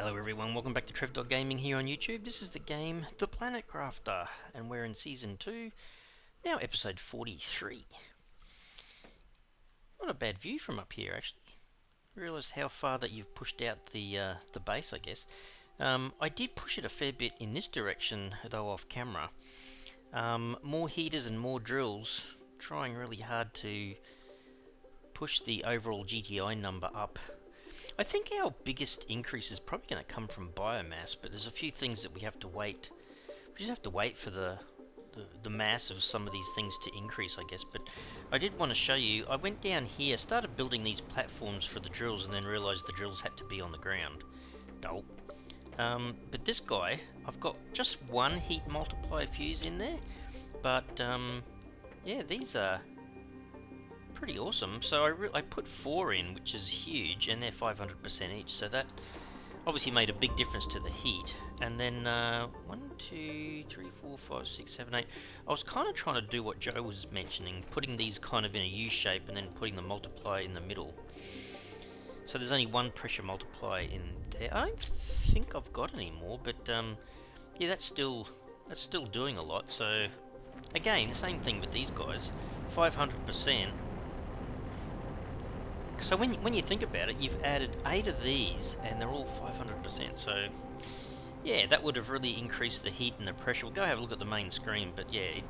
Hello everyone, welcome back to Trev.gaming here on YouTube. This is the game The Planet Crafter, and we're in Season 2, now Episode 43. Not a bad view from up here, actually. Realised how far that you've pushed out the base, I guess. I did push it a fair bit in this direction, though off camera. More heaters and more drills, trying really hard to push the overall GTI number up. I think our biggest increase is probably going to come from biomass, but there's a few things that we have to wait. We just have to wait for the mass of some of these things to increase, I guess. But I did want to show you, I went down here, started building these platforms for the drills, and then realised the drills had to be on the ground. Dull. But this guy, I've got just one heat multiplier fuse in there, but yeah, these are pretty awesome. So I put 4 in, which is huge, and they're 500% each, so that obviously made a big difference to the heat. And then 1, 2, 3, 4, 5, 6, 7, 8. I was kind of trying to do what Joe was mentioning, putting these kind of in a U shape and then putting the multiplier in the middle. So there's only one pressure multiplier in there. I don't think I've got any more, but yeah, that's still doing a lot. So again, same thing with these guys, 500%. So when you think about it, you've added 8 of these, and they're all 500%. So yeah, that would have really increased the heat and the pressure. We'll go have a look at the main screen, but yeah,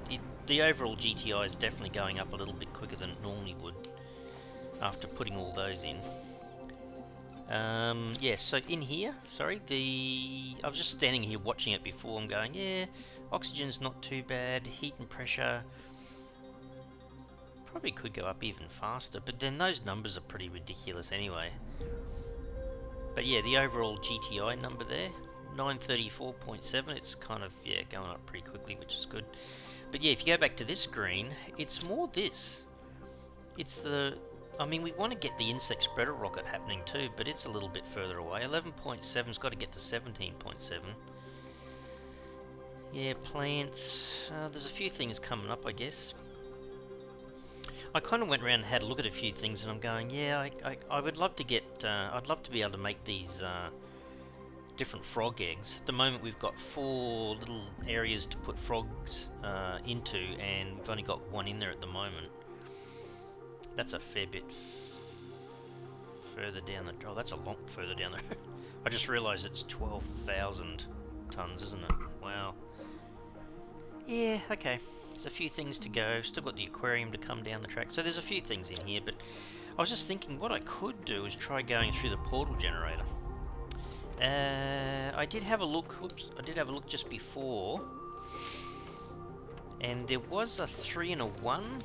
the overall GTI is definitely going up a little bit quicker than it normally would after putting all those in. Yeah, so in here, sorry, I was just standing here watching it before. I'm going, yeah, oxygen's not too bad, heat and pressure probably could go up even faster, but then those numbers are pretty ridiculous anyway. But yeah, the overall GTI number there, 934.7, it's kind of, yeah, going up pretty quickly, which is good. But yeah, if you go back to this screen, it's more this. It's the, I mean, we want to get the insect spreader rocket happening too, but it's a little bit further away. 11.7's got to get to 17.7. Yeah, plants, there's a few things coming up, I guess. I kind of went around and had a look at a few things, and I'm going, yeah, I would love to get, I'd love to be able to make these different frog eggs. At the moment we've got 4 little areas to put frogs into, and we've only got 1 in there at the moment. That's a fair bit further down the, oh, that's a lot further down the I just realised it's 12,000 tons, isn't it? Wow. Yeah, okay. There's a few things to go. Still got the aquarium to come down the track. So there's a few things in here, but I was just thinking what I could do is try going through the portal generator. I did have a look. Oops, I did have a look just before, and there was a 3 and a 1.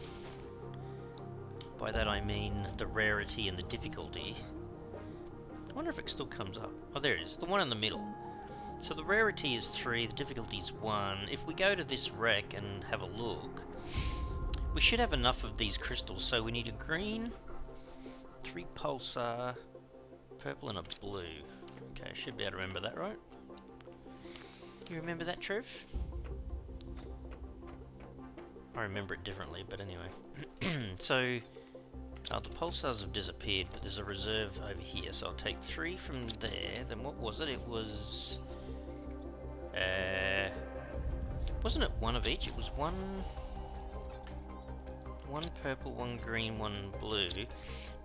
By that I mean the rarity and the difficulty. I wonder if it still comes up. Oh, there it is. The one in the middle. So the rarity is 3, the difficulty is 1. If we go to this wreck and have a look, we should have enough of these crystals. So we need a green, 3 pulsar, purple and a blue. Okay, I should be able to remember that, right? You remember that, Trev? I remember it differently, but anyway. So, the pulsars have disappeared, but there's a reserve over here. So I'll take 3 from there. Then what was it? It was... wasn't it 1 of each? It was one purple, 1 green, 1 blue.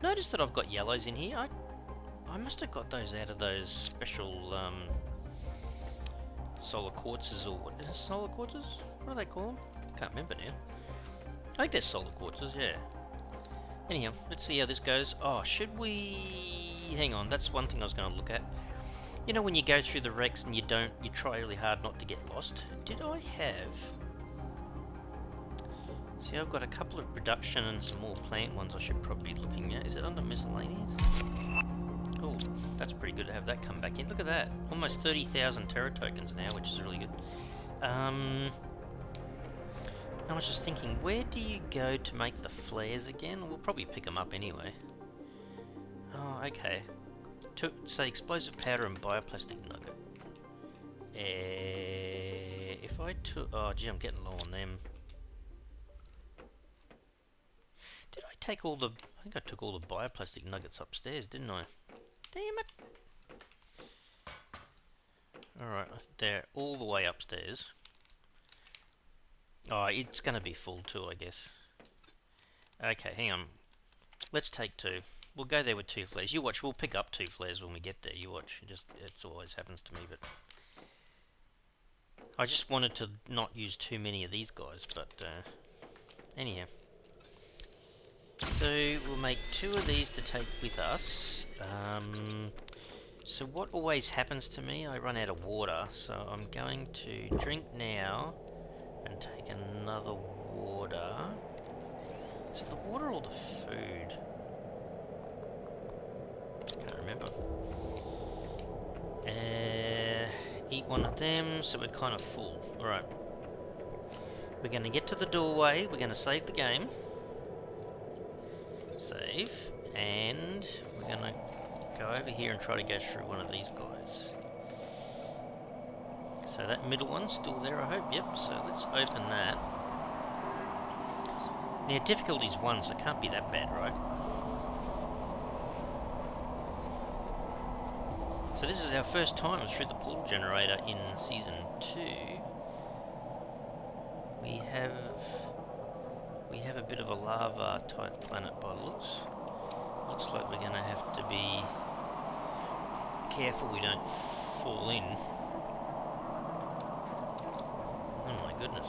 Notice that I've got yellows in here. I must have got those out of those special solar quartzes, or what is it, solar quartzes? What do they call them? Can't remember now. I think they're solar quartzes, yeah. Anyhow, let's see how this goes. Oh, should we... Hang on, that's one thing I was going to look at. You know when you go through the wrecks and you try really hard not to get lost? Did I have... See, I've got a couple of production and some more plant ones I should probably be looking at. Is it under miscellaneous? Oh, that's pretty good to have that come back in. Look at that. Almost 30,000 Terra tokens now, which is really good. I was just thinking, where do you go to make the flares again? We'll probably pick them up anyway. Oh, okay. Say explosive powder and bioplastic nugget. If I took... Oh, gee, I'm getting low on them. Did I take all the... I think I took all the bioplastic nuggets upstairs, didn't I? Damn it. Alright, they're all the way upstairs. Oh, it's going to be full too, I guess. Okay, hang on. Let's take 2. We'll go there with 2 flares. You watch, we'll pick up 2 flares when we get there. You watch. It always happens to me, but I just wanted to not use too many of these guys, but anyhow. So we'll make 2 of these to take with us. So what always happens to me, I run out of water, so I'm going to drink now and take another water. Is it the water or the food? Can't remember. Eat one of them, so we're kind of full. Alright. We're going to get to the doorway, we're going to save the game. Save. And we're going to go over here and try to go through one of these guys. So that middle one's still there, I hope. Yep, so let's open that. Now, difficulty's 1, so it can't be that bad, right? So this is our first time through the portal generator in Season 2. We have a bit of a lava type planet by the looks. Looks like we're going to have to be careful we don't fall in. Oh my goodness.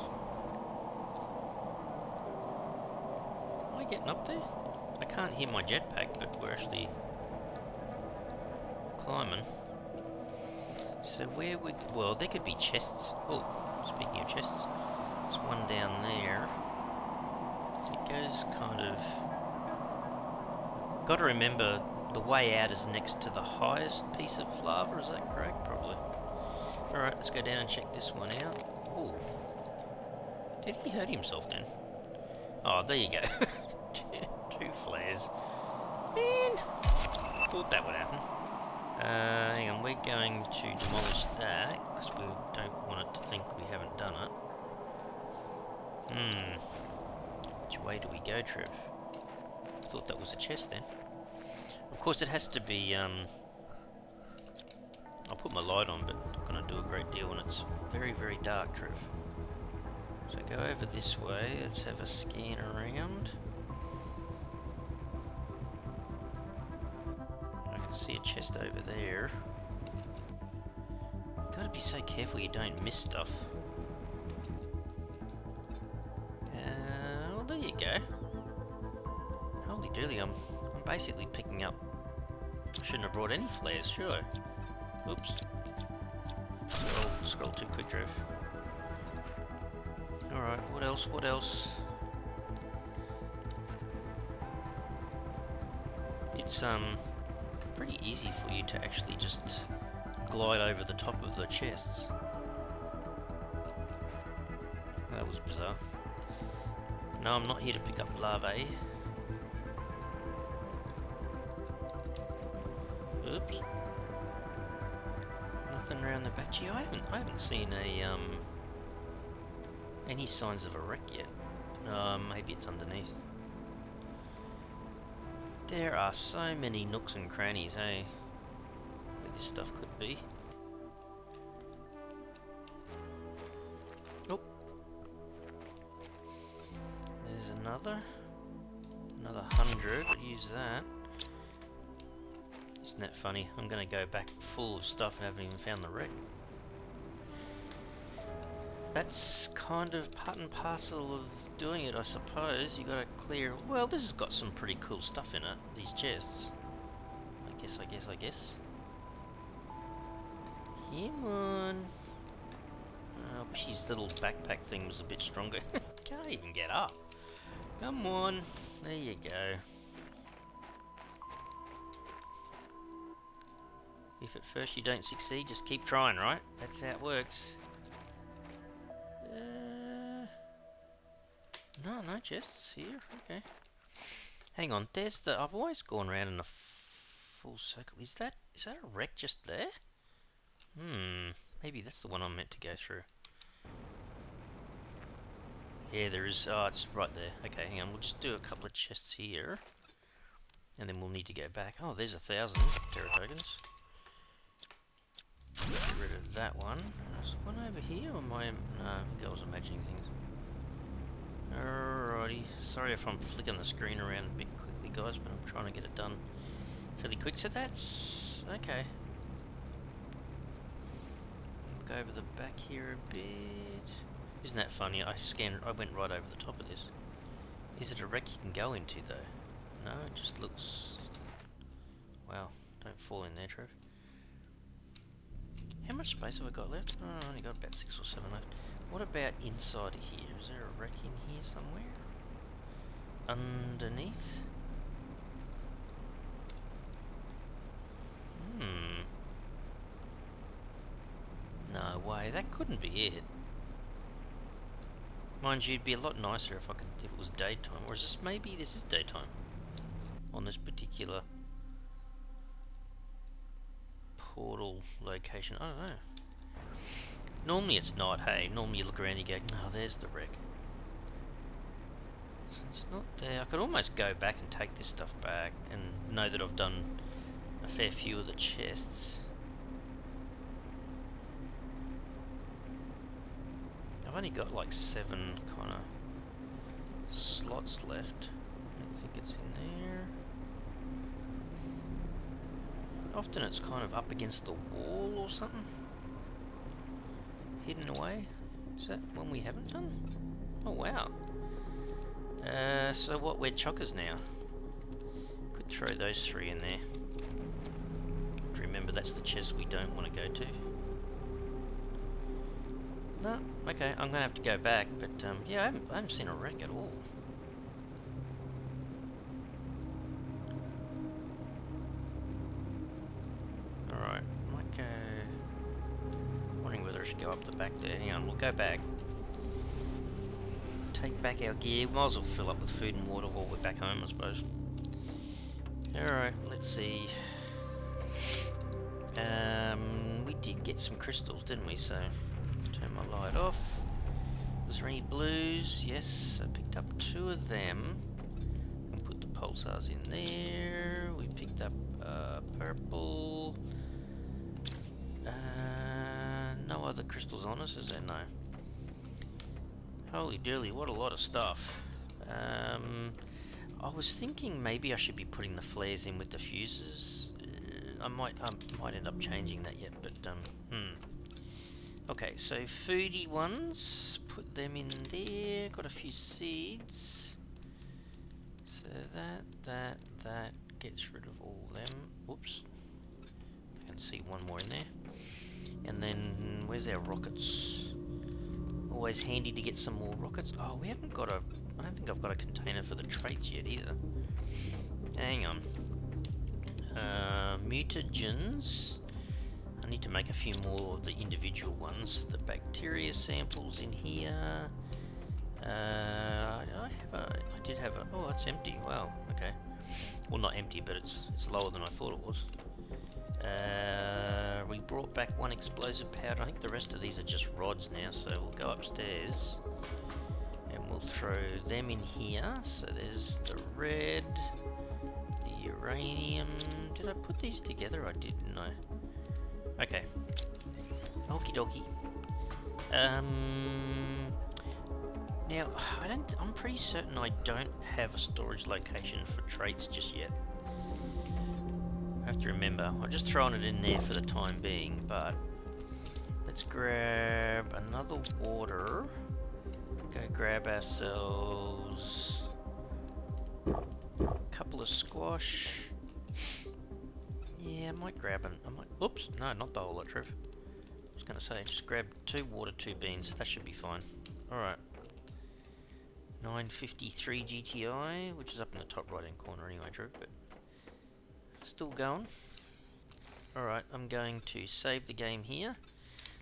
Am I getting up there? I can't hear my jetpack, but we're actually climbing. So where would... well, there could be chests. Oh, speaking of chests, there's one down there. So it goes kind of... got to remember, the way out is next to the highest piece of lava, is that correct? Probably. Alright, let's go down and check this one out. Oh. Did he hurt himself then? Oh, there you go. 2 flares. Man! Thought that would happen. Hang on, we're going to demolish that, because we don't want it to think we haven't done it. Which way do we go, Trev? I thought that was a chest then. Of course it has to be, I'll put my light on, but not going to do a great deal when it's very, very dark, Trev. So go over this way, let's have a scan around. I can see a chest over there. Gotta be so careful you don't miss stuff. Well, there you go. Holy dooly, I'm basically picking up... I shouldn't have brought any flares, should I? Oops. Scroll too quick, Trev. Alright, what else, what else? It's pretty easy for you to actually just glide over the top of the chests. That was bizarre. No, I'm not here to pick up larvae. Oops. Nothing around the back. Gee, I haven't seen a any signs of a wreck yet. Maybe it's underneath. There are so many nooks and crannies, hey? Where this stuff could be. Oh. There's another 100, use that. Isn't that funny? I'm going to go back full of stuff and haven't even found the wreck. That's kind of part and parcel of doing it, I suppose. You got to clear... well, this has got some pretty cool stuff in it, these chests. I guess. Come on. I wish his little backpack thing was a bit stronger. Can't even get up. Come on. There you go. If at first you don't succeed, just keep trying, right? That's how it works. No chests here. Okay. Hang on. There's the... I've always gone around in a full circle. Is that a wreck just there? Maybe that's the one I'm meant to go through. Yeah, there is. Oh, it's right there. Okay, hang on. We'll just do a couple of chests here, and then we'll need to go back. Oh, there's 1,000 terra tokens. Get rid of that one. There's one over here, or am I... No, I think I was imagining things. Alrighty. Sorry if I'm flicking the screen around a bit quickly, guys, but I'm trying to get it done fairly quick. So that's... okay. Look over the back here a bit. Isn't that funny? I went right over the top of this. Is it a wreck you can go into, though? No, it just looks... Wow. Don't fall in there, Trev. How much space have I got left? Oh, I only got about 6 or 7 left. What about inside here? Is there a wreck in here somewhere? Underneath? No way, that couldn't be it. Mind you, it'd be a lot nicer if it was daytime. Or is this, maybe this is daytime? On this particular portal location. I don't know. Normally it's not, hey. Normally you look around and you go, oh, there's the wreck. So it's not there. I could almost go back and take this stuff back and know that I've done a fair few of the chests. I've only got like 7 kind of slots left. I don't think it's in there. Often it's kind of up against the wall or something. Hidden away. Is that one we haven't done? Oh wow. So what, we're chockers now. Could throw those 3 in there. Remember, that's the chest we don't want to go to. No, okay, I'm going to have to go back, but yeah, I haven't seen a wreck at all. Alright, might go... wondering whether I should go up the back there. Hang on, we'll go back. Take back our gear. Might as well fill up with food and water while we're back home, I suppose. Alright, let's see. We did get some crystals, didn't we? So, turn my light off. Was there any blues? Yes, I picked up 2 of them. And put the pulsars in there. We picked up purple. No other crystals on us, is there? No. Holy dooly, what a lot of stuff. I was thinking maybe I should be putting the flares in with the fuses. I might end up changing that yet, but Okay, so foodie ones, put them in there. Got a few seeds. So that gets rid of all them. Whoops. I can see one more in there. And then where's our rockets? Always handy to get some more rockets. Oh, we haven't got I don't think I've got a container for the traits yet either. Hang on. Mutagens. I need to make a few more of the individual ones. The bacteria samples in here. I did have a... oh, it's empty. Wow, okay. Well, not empty, but it's lower than I thought it was. We brought back 1 explosive powder. I think the rest of these are just rods now, so we'll go upstairs and we'll throw them in here. So there's the red, the uranium. Did I put these together? I didn't know. Okay. Okie dokie. Now, I'm pretty certain I don't have a storage location for traits just yet. I have to remember. I'm just throwing it in there for the time being, but let's grab another water. Go grab ourselves a couple of squash. Yeah, I might grab oops, no, not the whole lot, Trev. I was going to say, just grab 2 water, 2 beans. That should be fine. Alright. 953 GTI, which is up in the top right hand corner anyway, Trev, but still going. Alright, I'm going to save the game here.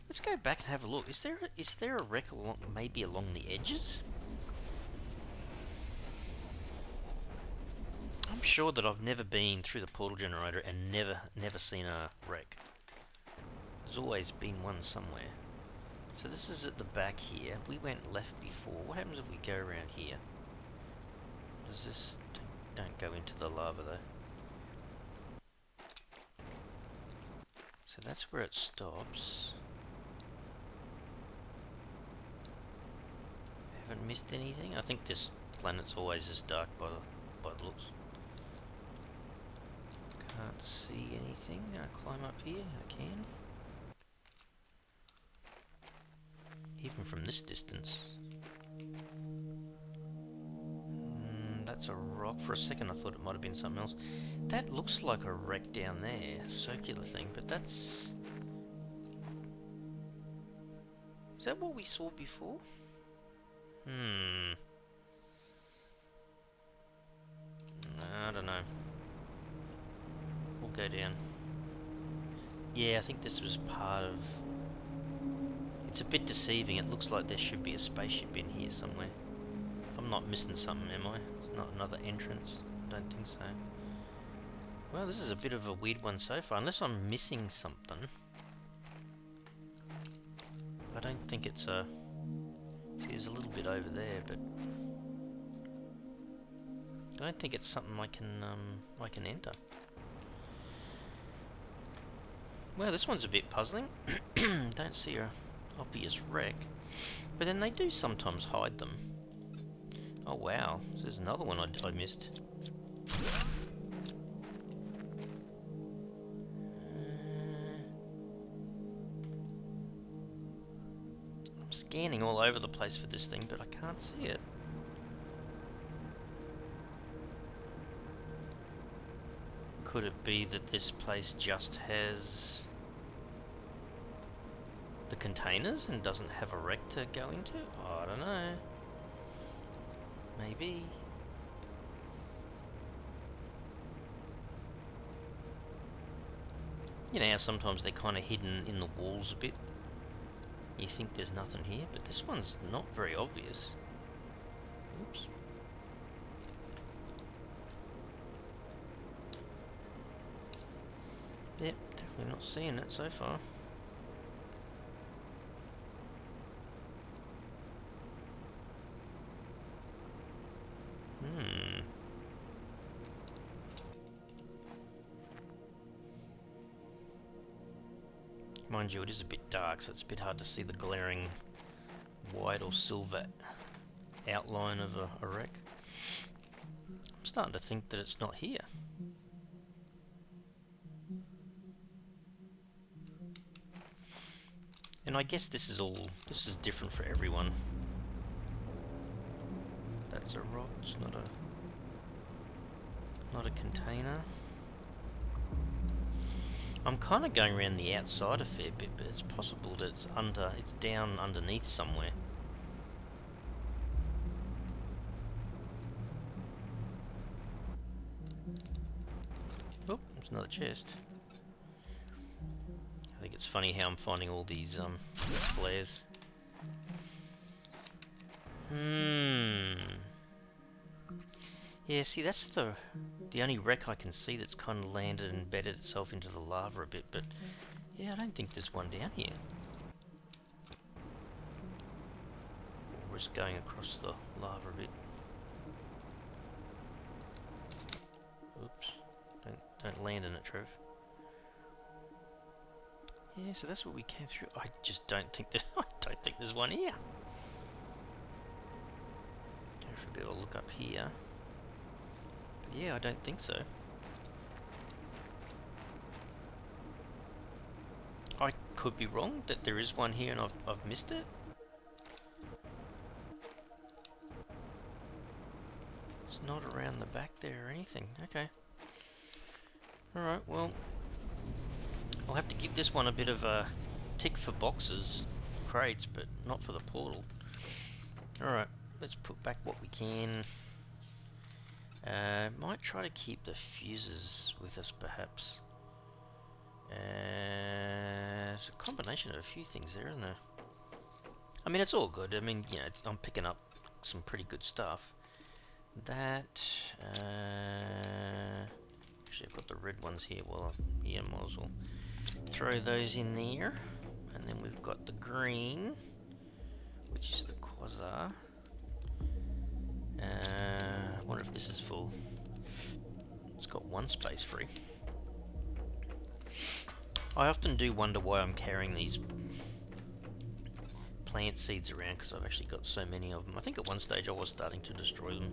Let's go back and have a look. Is there a wreck maybe along the edges? I'm sure that I've never been through the portal generator and never seen a wreck. There's always been one somewhere. So this is at the back here. We went left before. What happens if we go around here? Does this... don't go into the lava though. So that's where it stops. haven't missed anything. I think this planet's always this dark by the looks. Can't see anything. Gonna climb up here. I can. Even from this distance. That's a rock. For a second I thought it might have been something else. That looks like a wreck down there. Circular thing, but that's... Is that what we saw before? I don't know. We'll go down. Yeah, I think this was part of... It's a bit deceiving. It looks like there should be a spaceship in here somewhere. I'm not missing something, am I? It's not another entrance? Don't think so. Well, this is a bit of a weird one so far, unless I'm missing something. I don't think it's a... There's a little bit over there, but I don't think it's something I can enter. Well, this one's a bit puzzling. Don't see a obvious wreck, but then they do sometimes hide them. Oh wow, so there's another one I missed. I'm scanning all over the place for this thing, but I can't see it. Could it be that this place just has the containers and doesn't have a wreck to go into? I don't know. Maybe. You know how sometimes they're kind of hidden in the walls a bit? You think there's nothing here, but this one's not very obvious. Oops. Yep, definitely not seeing it so far. Mind you, it is a bit dark, so it's a bit hard to see the glaring white or silver outline of a wreck. I'm starting to think that it's not here. And I guess this is different for everyone. That's a rock, it's not a container. I'm kind of going around the outside a fair bit, but it's possible that it's down underneath somewhere. Oh, there's another chest. I think it's funny how I'm finding all these flares. Yeah, see, that's the only wreck I can see that's kind of landed and embedded itself into the lava a bit, but yeah, I don't think there's one down here. We're just going across the lava a bit. Oops, don't land in it, Trev. Yeah, so that's what we came through. I just don't think that I don't think there's one here. Go for a bit of a look up here. Yeah, I don't think so. I could be wrong that there is one here and I've missed it. It's not around the back there or anything. Okay. Alright, well, I'll have to give this one a bit of a tick for boxes, crates, but not for the portal. Alright, let's put back what we can. Might try to keep the fuses with us, perhaps. It's a combination of a few things there, isn't there? I mean, it's all good. I mean, you know, I'm picking up some pretty good stuff. That, actually, I've got the red ones here. Well, yeah, might as well throw those in there. And then we've got the green, which is the quasar. I wonder if this is full. It's got one space free. I often do wonder why I'm carrying these plant seeds around because I've actually got so many of them. I think at one stage I was starting to destroy them.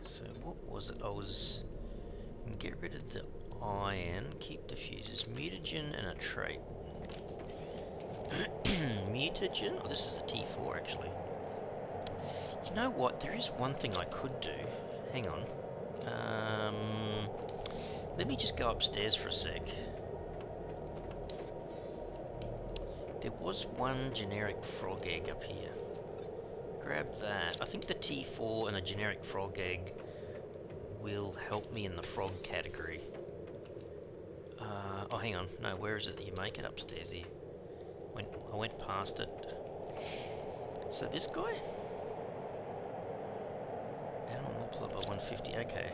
So what was it? I was... Get rid of the iron, keep diffusers, mutagen and a trait. Mutagen? Oh, this is a T4 actually. You know what? There is one thing I could do. Hang on. Let me just go upstairs for a sec. There was one generic frog egg up here. Grab that. I think the T4 and a generic frog egg will help me in the frog category. Oh, hang on. No, where is it that you make it? Upstairs here. I went past it. So this guy? Animal multiplied by 150. Okay.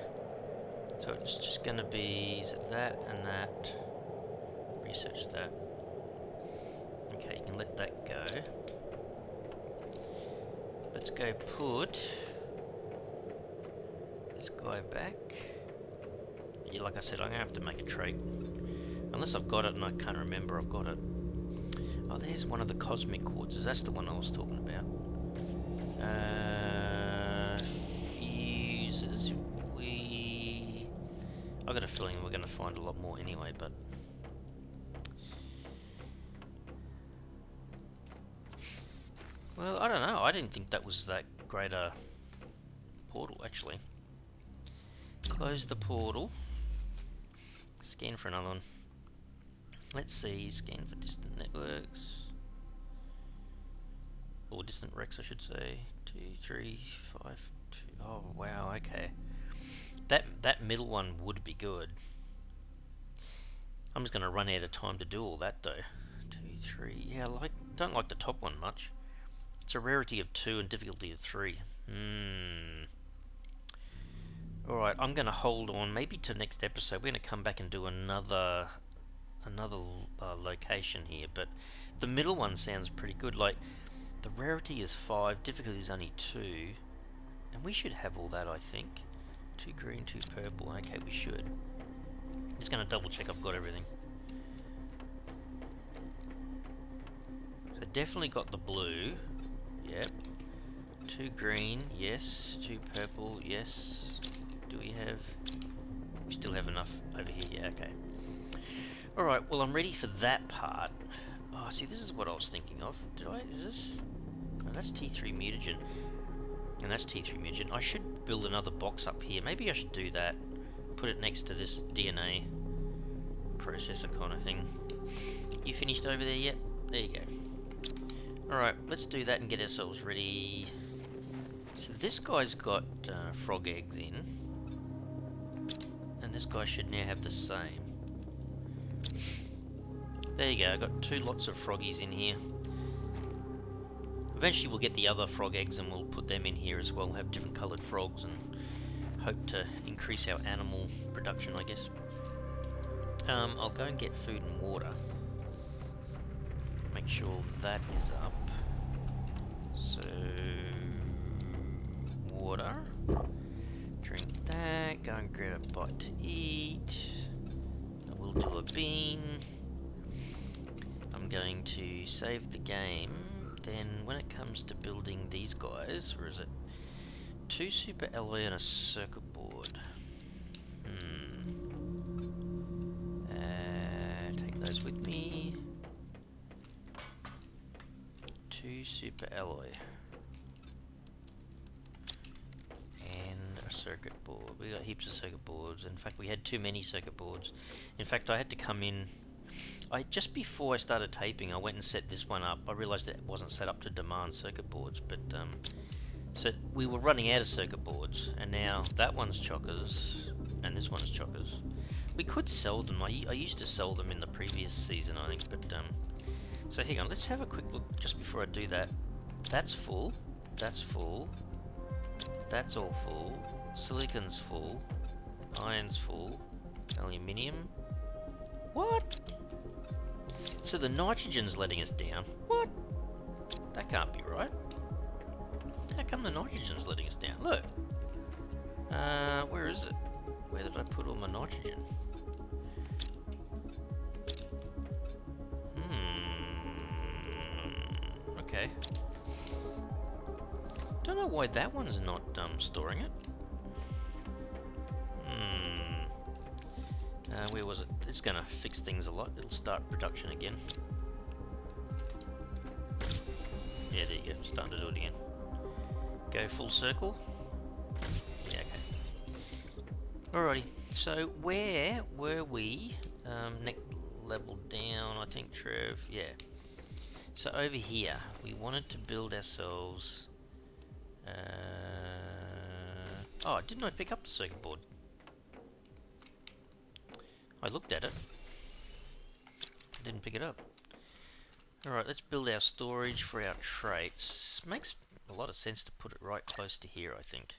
So it's just going to be that and that. Research that. Okay, you can let that go. Let's go put this guy back. Yeah, like I said, I'm going to have to make a trait. Unless I've got it and I can't remember I've got it. Oh, there's one of the cosmic quartzes. That's the one I was talking about. Fuses. I got a feeling we're going to find a lot more anyway, but... Well, I don't know. I didn't think that was that great a portal, actually. Close the portal. Scan for another one. Let's see. Scan for distant networks. Or distant wrecks, I should say. 2, 3, 5, 2. Oh, wow, okay. That middle one would be good. I'm just going to run out of time to do all that, though. 2, 3. Yeah, don't like the top one much. It's a rarity of 2 and difficulty of 3. Alright, I'm going to hold on maybe to next episode. We're going to come back and do another location here, but the middle one sounds pretty good. Like, the rarity is 5, difficulty is only 2, and we should have all that, I think. 2 green, 2 purple. Okay, we should. Just going to double check I've got everything. So definitely got the blue. Yep. 2 green, yes. 2 purple, yes. Do we have... We still have enough over here, yeah, okay. Alright, well I'm ready for that part. Oh, see, this is what I was thinking of. Is this... No, that's T3 mutagen. And that's T3 mutagen. I should build another box up here. Maybe I should do that. Put it next to this DNA processor kind of thing. You finished over there yet? There you go. Alright, let's do that and get ourselves ready. So this guy's got frog eggs in. And this guy should now have the same. There you go, I got 2 lots of froggies in here. Eventually we'll get the other frog eggs and we'll put them in here as well. We'll have different coloured frogs and hope to increase our animal production, I guess. I'll go and get food and water. Make sure that is up. So, water. Drink that. Go and grab a bite to eat. I will do a bean. I'm going to save the game. Then when it comes to building these guys, where is it? 2 super alloy and a circuit board. Take those with me. 2 super alloy. And a circuit board. We got heaps of circuit boards. In fact, we had too many circuit boards. In fact, I had to come in... just before I started taping, I went and set this one up. I realised it wasn't set up to demand circuit boards, but so we were running out of circuit boards, and now that one's chockers, and this one's chockers. We could sell them. I used to sell them in the previous season, I think, but so hang on. Let's have a quick look just before I do that. That's full. That's full. That's all full. Silicon's full. Iron's full. Aluminium. What? So the nitrogen's letting us down. What? That can't be right. How come the nitrogen's letting us down? Look. Where is it? Where did I put all my nitrogen? Okay. Don't know why that one's not storing it. Where was it? It's gonna fix things a lot. It'll start production again. Yeah, there you go. Starting to do it again. Go full circle. Yeah, okay. Alrighty. So where were we? Next level down, I think, Trev. Yeah. So over here, we wanted to build ourselves. Oh, didn't I pick up the circuit board? I looked at it. Didn't pick it up. Alright, let's build our storage for our traits. Makes a lot of sense to put it right close to here, I think.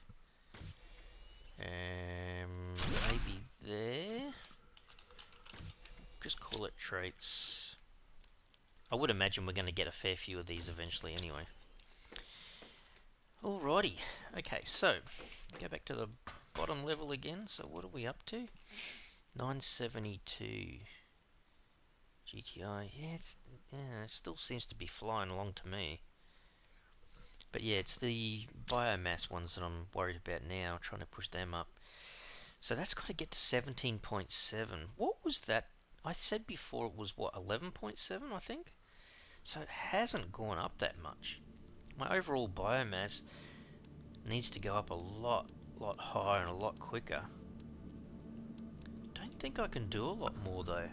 Maybe there. Just call it traits. I would imagine we're going to get a fair few of these eventually anyway. Alrighty. Okay, so go back to the bottom level again. So what are we up to? 972 GTI. Yeah, it still seems to be flying along to me. But yeah, it's the biomass ones that I'm worried about now, trying to push them up. So that's got to get to 17.7. What was that? I said before it was, what, 11.7, I think? So it hasn't gone up that much. My overall biomass needs to go up a lot higher and a lot quicker. Don't think I can do a lot more though.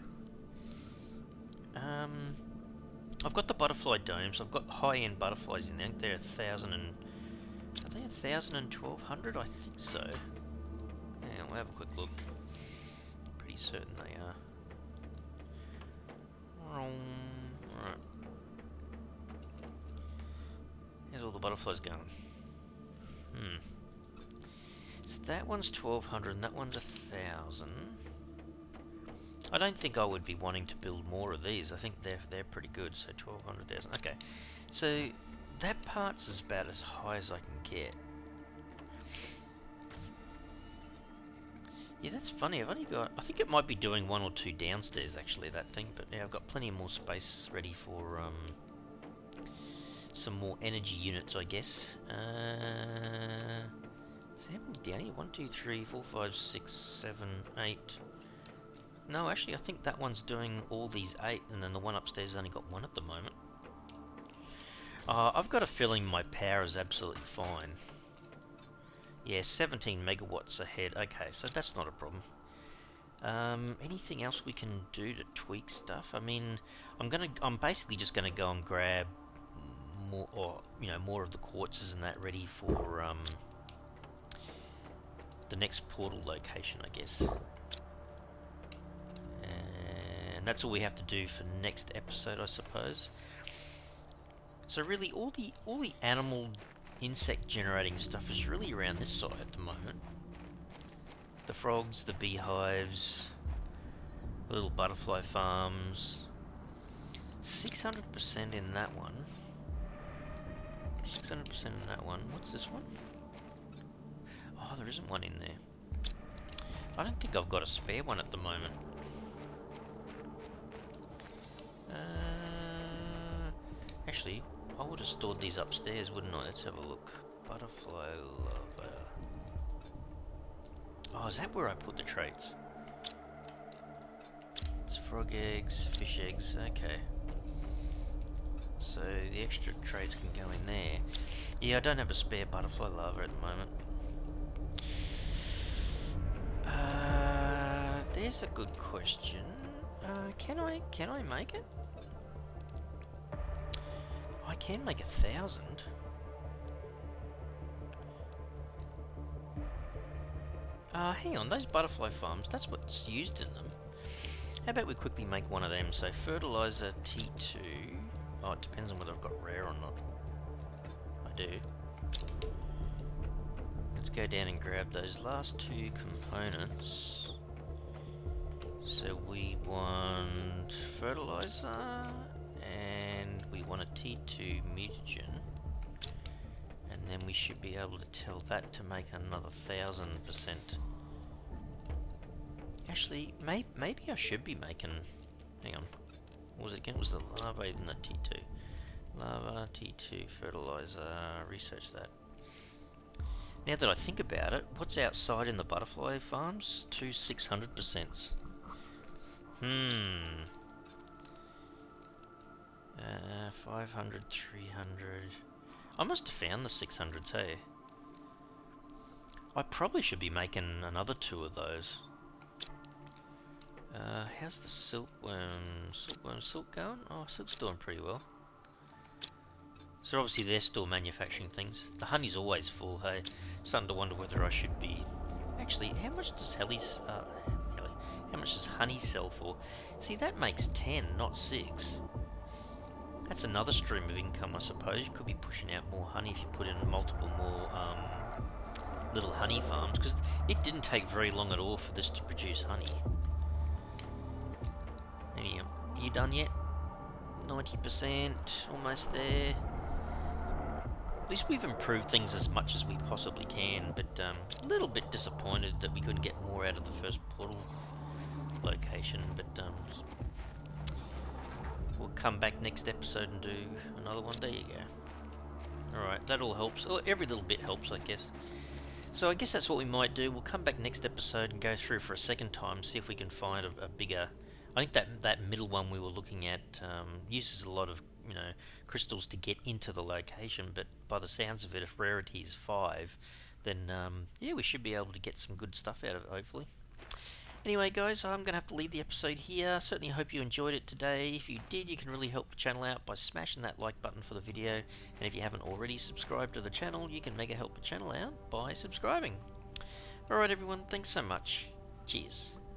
I've got the butterfly domes. I've got high-end butterflies in there. I think they're 1,000 and... Are they 1,000 and 1,200? I think so. Yeah, we'll have a quick look. Pretty certain they are. Alright. Here's all the butterflies going. So that one's 1,200 and that one's 1,000. I don't think I would be wanting to build more of these. I think they're pretty good. So 1,200, 1,000. Okay. So that part's is about as high as I can get. Yeah, that's funny. I've only got... I think it might be doing one or two downstairs, actually, that thing. But yeah, I've got plenty more space ready for some more energy units, I guess. So how many down here? 1, 2, 3, 4, 5, 6, 7, 8. No, actually, I think that one's doing all these 8, and then the one upstairs has only got 1 at the moment. I've got a feeling my power is absolutely fine. Yeah, 17 megawatts ahead. Okay, so that's not a problem. Anything else we can do to tweak stuff? I mean, I'm basically just gonna go and grab more, or more of the quartzes and that ready for the next portal location, I guess. And that's all we have to do for next episode, I suppose. So really, all the animal insect generating stuff is really around this side at the moment. The frogs, the beehives, little butterfly farms. 600% in that one. 600% in that one. What's this one? Oh, there isn't one in there. I don't think I've got a spare one at the moment. Actually, I would have stored these upstairs, wouldn't I? Let's have a look. Butterfly lover. Oh, is that where I put the traits? It's frog eggs, fish eggs, okay. So the extra traits can go in there. Yeah, I don't have a spare butterfly larva at the moment. There's a good question. Can I make it? I can make 1,000. Hang on, those butterfly farms, that's what's used in them. How about we quickly make one of them? So fertilizer T2. Oh, it depends on whether I've got rare or not. I do. Let's go down and grab those last 2 components. So we want fertilizer, and we want a T2 mutagen. And then we should be able to tell that to make another 1,000%. Actually, maybe I should be making... Hang on. What was it again? It was the larvae and the T2. Lava, T2, fertilizer, research that. Now that I think about it, what's outside in the butterfly farms? Two 600%. 500, 300. I must have found the 600s, hey? I probably should be making another two of those. How's the silk going? Oh, silk's doing pretty well. So obviously they're still manufacturing things. The honey's always full, hey? Starting to wonder whether I should be... Actually, how much does how much does honey sell for? See, that makes 10, not 6. That's another stream of income, I suppose. You could be pushing out more honey if you put in multiple more little honey farms, because it didn't take very long at all for this to produce honey. Anyhow, are you done yet? 90%, almost there. At least we've improved things as much as we possibly can, but a little bit disappointed that we couldn't get more out of the first portal location, but we'll come back next episode and do another one. There you go. Alright, that all helps. Oh, every little bit helps, I guess. So I guess that's what we might do. We'll come back next episode and go through for a second time, see if we can find a bigger... I think that middle one we were looking at uses a lot of crystals to get into the location, but by the sounds of it, if rarity is 5, then yeah, we should be able to get some good stuff out of it, hopefully. Anyway, guys, I'm going to have to leave the episode here. Certainly hope you enjoyed it today. If you did, you can really help the channel out by smashing that like button for the video. And if you haven't already subscribed to the channel, you can mega help the channel out by subscribing. Alright everyone, thanks so much. Cheers.